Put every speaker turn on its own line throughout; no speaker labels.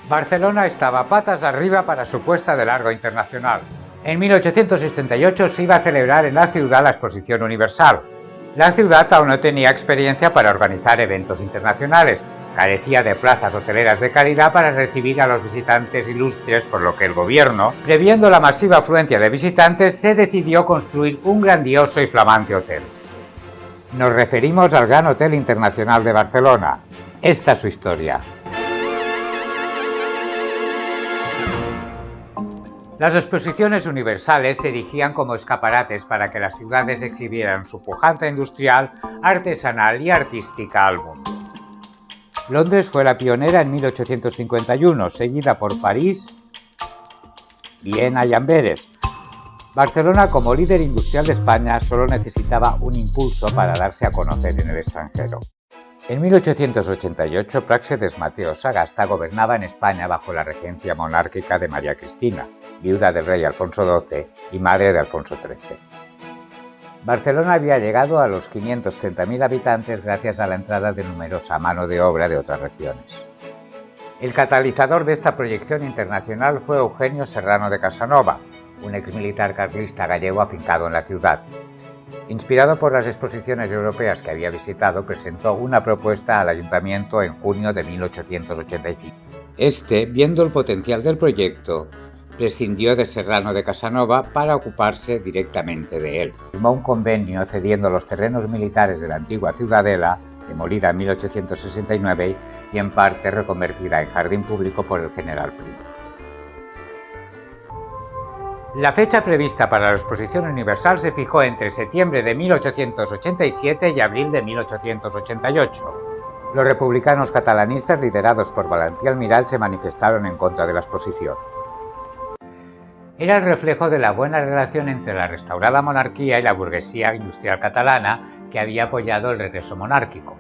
Barcelona estaba patas arriba para su puesta de largo internacional. En 1888 se iba a celebrar en la ciudad la Exposición Universal. La ciudad aún no tenía experiencia para organizar eventos internacionales, carecía de plazas hoteleras de calidad para recibir a los visitantes ilustres, por lo que el gobierno, previendo la masiva afluencia de visitantes, se decidió construir un grandioso y flamante hotel. Nos referimos al Gran Hotel Internacional de Barcelona. Esta es su historia. Las exposiciones universales se erigían como escaparates para que las ciudades exhibieran su pujanza industrial, artesanal y artística al mundo. Londres fue la pionera en 1851, seguida por París, Viena y Amberes. Barcelona, como líder industrial de España, solo necesitaba un impulso para darse a conocer en el extranjero. En 1888, Práxedes Mateo Sagasta gobernaba en España bajo la regencia monárquica de María Cristina, viuda del rey Alfonso XII y madre de Alfonso XIII. Barcelona había llegado a los 530.000 habitantes gracias a la entrada de numerosa mano de obra de otras regiones. El catalizador de esta proyección internacional fue Eugenio Serrano de Casanova, un exmilitar carlista gallego afincado en la ciudad. Inspirado por las exposiciones europeas que había visitado, presentó una propuesta al ayuntamiento en junio de 1885. Este, viendo el potencial del proyecto, prescindió de Serrano de Casanova para ocuparse directamente de él. Firmó un convenio cediendo los terrenos militares de la antigua Ciudadela, demolida en 1869 y en parte reconvertida en jardín público por el general Primo. La fecha prevista para la Exposición Universal se fijó entre septiembre de 1887 y abril de 1888. Los republicanos catalanistas, liderados por Valentí Almirall, se manifestaron en contra de la exposición. Era el reflejo de la buena relación entre la restaurada monarquía y la burguesía industrial catalana que había apoyado el regreso monárquico.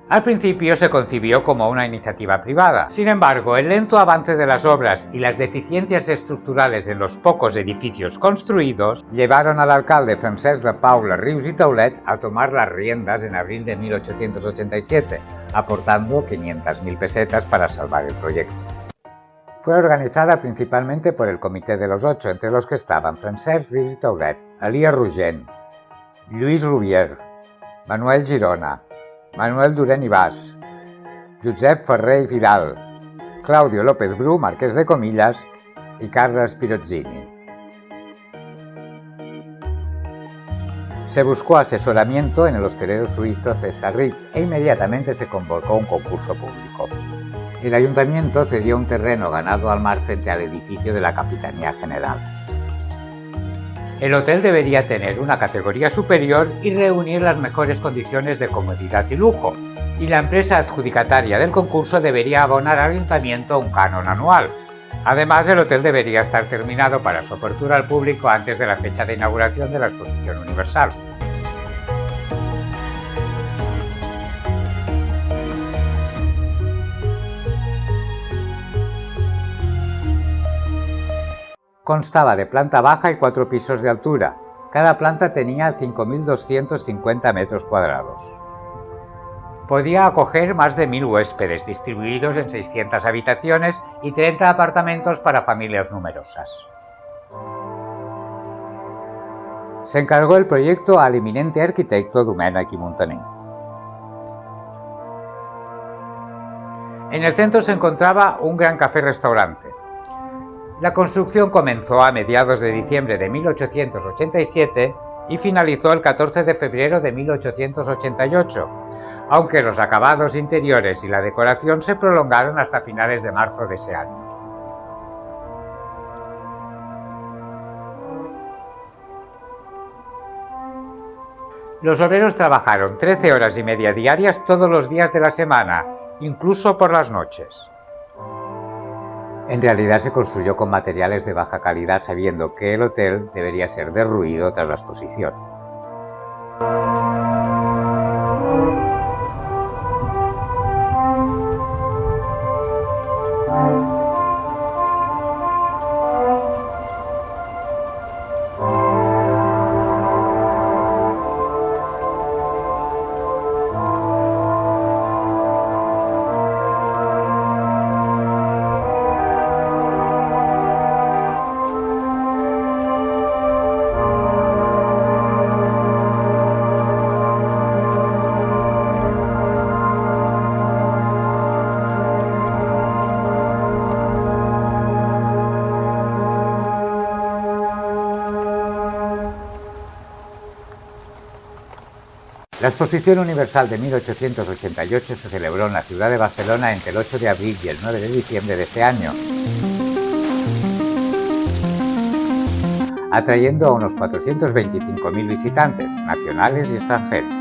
Al principio se concibió como una iniciativa privada. Sin embargo, el lento avance de las obras y las deficiencias estructurales en los pocos edificios construidos llevaron al alcalde Francesc de Paula Rius i Taulet a tomar las riendas en abril de 1887, aportando 500.000 pesetas para salvar el proyecto. Fue organizada principalmente por el Comité de los Ocho, entre los que estaban Francesc Rius i Taulet, Elies Rogent, Lluís Rubier, Manuel Girona, Manuel Duren i Bas, Josep Ferrer i Vidal, Claudio López Bru, marqués de Comillas, y Carles Pirozzini. Se buscó asesoramiento en el hostelero suizo César Rich e inmediatamente se convocó un concurso público. El ayuntamiento cedió un terreno ganado al mar frente al edificio de la Capitanía General. El hotel debería tener una categoría superior y reunir las mejores condiciones de comodidad y lujo, y la empresa adjudicataria del concurso debería abonar al ayuntamiento un canon anual. Además, el hotel debería estar terminado para su apertura al público antes de la fecha de inauguración de la Exposición Universal. Constaba de planta baja y 4 pisos de altura. Cada planta tenía 5.250 metros cuadrados. Podía acoger más de 1.000 huéspedes, distribuidos en 600 habitaciones y 30 apartamentos para familias numerosas. Se encargó el proyecto al eminente arquitecto Domènech i Montaner. En el centro se encontraba un gran café-restaurante. La construcción comenzó a mediados de diciembre de 1887 y finalizó el 14 de febrero de 1888, aunque los acabados interiores y la decoración se prolongaron hasta finales de marzo de ese año. Los obreros trabajaron 13 horas y media diarias todos los días de la semana, incluso por las noches. En realidad se construyó con materiales de baja calidad, sabiendo que el hotel debería ser derruido tras la exposición. La Exposición Universal de 1888 se celebró en la ciudad de Barcelona entre el 8 de abril y el 9 de diciembre de ese año, atrayendo a unos 425.000 visitantes, nacionales y extranjeros.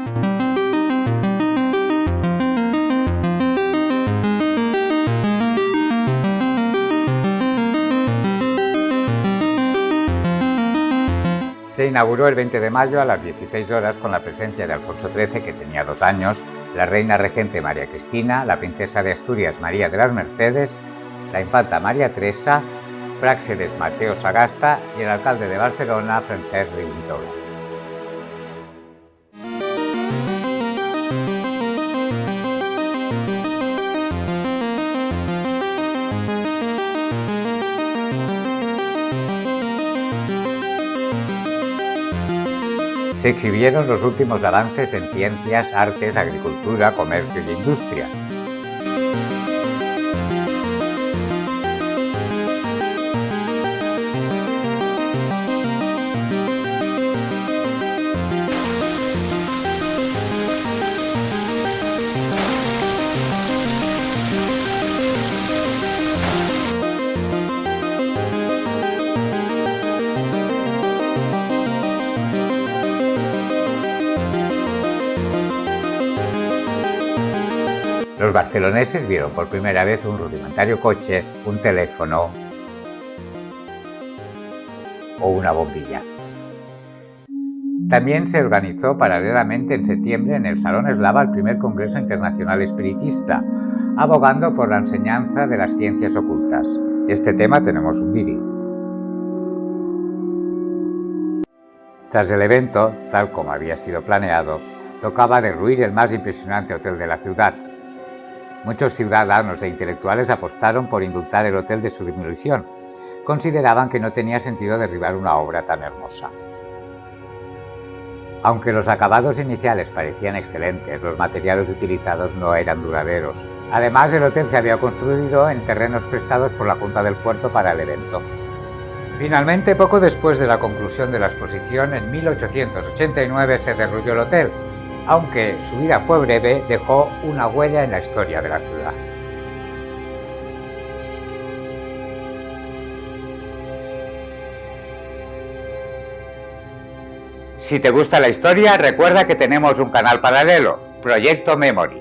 Se inauguró el 20 de mayo a las 16 horas con la presencia de Alfonso XIII, que tenía 2 años, la reina regente María Cristina, la princesa de Asturias María de las Mercedes, la infanta María Teresa, Práxedes Mateo Sagasta y el alcalde de Barcelona, Francesc Rigidor. Se exhibieron los últimos avances en ciencias, artes, agricultura, comercio y industria. Los barceloneses vieron por primera vez un rudimentario coche, un teléfono o una bombilla. También se organizó paralelamente en septiembre en el Salón Eslava el primer Congreso Internacional Espiritista, abogando por la enseñanza de las ciencias ocultas. De este tema tenemos un vídeo. Tras el evento, tal como había sido planeado, tocaba derruir el más impresionante hotel de la ciudad. Muchos ciudadanos e intelectuales apostaron por indultar el hotel de su demolición. Consideraban que no tenía sentido derribar una obra tan hermosa. Aunque los acabados iniciales parecían excelentes, los materiales utilizados no eran duraderos. Además, el hotel se había construido en terrenos prestados por la Junta del Puerto para el evento. Finalmente, poco después de la conclusión de la exposición, en 1889 se derribó el hotel. Aunque su vida fue breve, dejó una huella en la historia de la ciudad. Si te gusta la historia, recuerda que tenemos un canal paralelo, Proyecto Memory.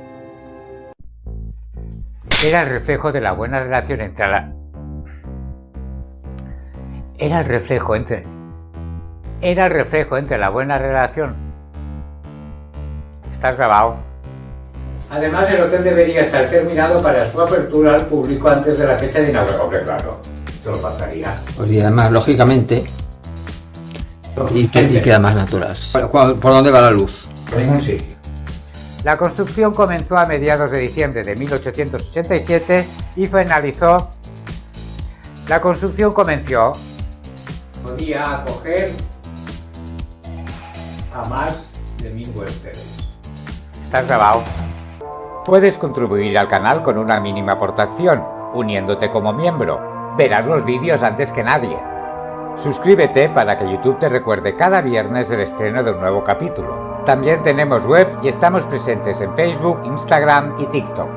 Era el reflejo de la buena relación entre la buena relación. ¿Estás grabado? Además, el hotel debería estar terminado para su apertura al público antes de la fecha de inauguración. Hombre, claro, esto lo pasaría.
Pues y además, lógicamente, y queda más natural. ¿Por dónde va la luz?
Por ningún sitio. La construcción comenzó a mediados de diciembre de 1887 y finalizó. Podía acoger a más de 1000 huéspedes. ¿Estás grabado? Puedes contribuir al canal con una mínima aportación, uniéndote como miembro. Verás los vídeos antes que nadie. Suscríbete para que YouTube te recuerde cada viernes el estreno de un nuevo capítulo. También tenemos web y estamos presentes en Facebook, Instagram y TikTok.